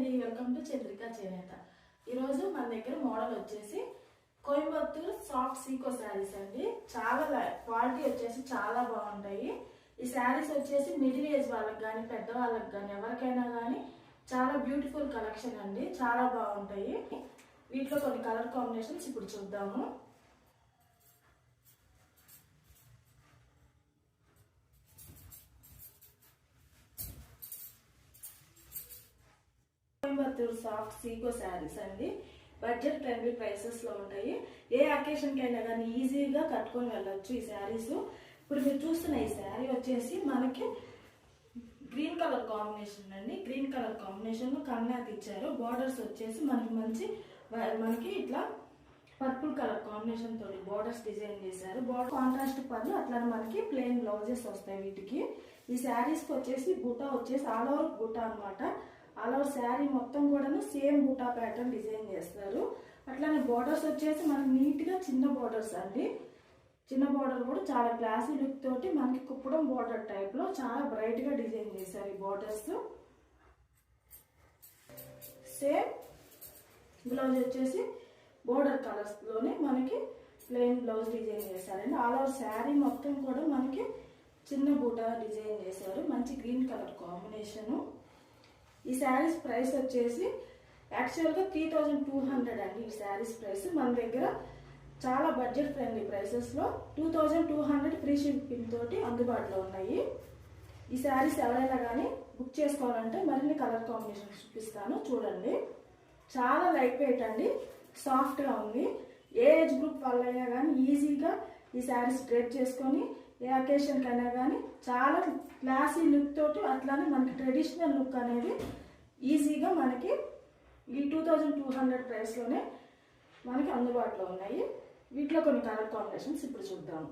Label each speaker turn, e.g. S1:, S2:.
S1: అండి, welcome to Chandrika చేనేత. ఈరోజు మన దగ్గర మోడల్ వచ్చేసి కోయంబత్తూర్ సాఫ్ట్ సీకో శారీస్ అండి. చాలా క్వాలిటీ వచ్చేసి చాలా బాగుంటాయి. ఈ శారీస్ వచ్చేసి మిడిల్ ఏజ్ వాళ్ళకి కానీ పెద్దవాళ్ళకి కానీ ఎవరికైనా కానీ చాలా బ్యూటిఫుల్ కలెక్షన్ అండి. చాలా బాగుంటాయి. వీటిలో కొన్ని కలర్ కాంబినేషన్స్ ఇప్పుడు చూద్దాము. కోయంబత్తూర్ సాఫ్ట్ సీకో శారీస్ అండి. బడ్జెట్ ఫ్రెండ్లీ ప్రైసెస్ లో ఉంటాయి. ఏ అకేషన్ కైనా కానీ ఈజీగా కట్టుకొని వెళ్ళొచ్చు ఈ శారీస్. ఇప్పుడు మీరు చూస్తున్న ఈ శారీ వచ్చేసి మనకి గ్రీన్ కలర్ కాంబినేషన్ అండి. గ్రీన్ కలర్ కాంబినేషన్ కన్నాకి ఇచ్చారు. బార్డర్స్ వచ్చేసి మనకి ఇట్లా పర్పుల్ కలర్ కాంబినేషన్ తోటి బార్డర్స్ డిజైన్ చేశారు. బార్డర్ కాంట్రాస్ట్ పళ్ళు అట్లా మనకి ప్లెయిన్ బ్లౌజెస్ వస్తాయి వీటికి. ఈ శారీస్ కి వచ్చేసి బూటా వచ్చేసి ఆల్ ఓవర్ బూటా అనమాట. ఆల్ ఓవర్ శారీ మొత్తం కూడా సేమ్ బూటా ప్యాటర్న్ డిజైన్ చేస్తారు. అట్లానే బార్డర్స్ వచ్చేసి మనకి నీట్ గా చిన్న బార్డర్స్ అండి. చిన్న బార్డర్ కూడా చాలా క్లాసీ లుక్ తోటి మనకి కుప్పడం బార్డర్ టైప్ లో చాలా బ్రైట్ గా డిజైన్ చేశారు ఈ బార్డర్స్. సేమ్ బ్లౌజ్ వచ్చేసి బోర్డర్ కలర్స్ లోనే మనకి ప్లెయిన్ బ్లౌజ్ డిజైన్ చేశారండి. ఆల్ ఓవర్ శారీ మొత్తం కూడా మనకి చిన్న బూటా డిజైన్ చేశారు. మంచి గ్రీన్ కలర్ కాంబినేషన్. ఈ శారీస్ ప్రైస్ వచ్చేసి యాక్చువల్గా 3200 అండి. ఈ శారీస్ ప్రైస్ మన దగ్గర చాలా బడ్జెట్ ఫ్రెండ్లీ ప్రైసెస్లో 2200 ఫ్రీ షిప్పింగ్ తోటి అందుబాటులో ఉన్నాయి. ఈ శారీస్ ఎవరైనా కానీ బుక్ చేసుకోవాలంటే మరిన్ని కలర్ కాంబినేషన్స్ చూపిస్తాను చూడండి. చాలా లైట్ వెయిట్ అండి, సాఫ్ట్గా ఉంది. ఏ ఏజ్ గ్రూప్ వాళ్ళైనా కానీ ఈజీగా ఈ శారీస్ డ్రెస్ చేసుకొని ఏ అకేషన్కి అయినా కానీ చాలా క్లాసీ లుక్ తోటి అట్లానే మనకి ట్రెడిషనల్ లుక్ అనేది ఈజీగా మనకి ఈ 2200 ప్రైస్లోనే మనకి అందుబాటులో ఉన్నాయి. వీటిలో కొన్ని కలర్ కాంబినేషన్స్ ఇప్పుడు చూద్దాము.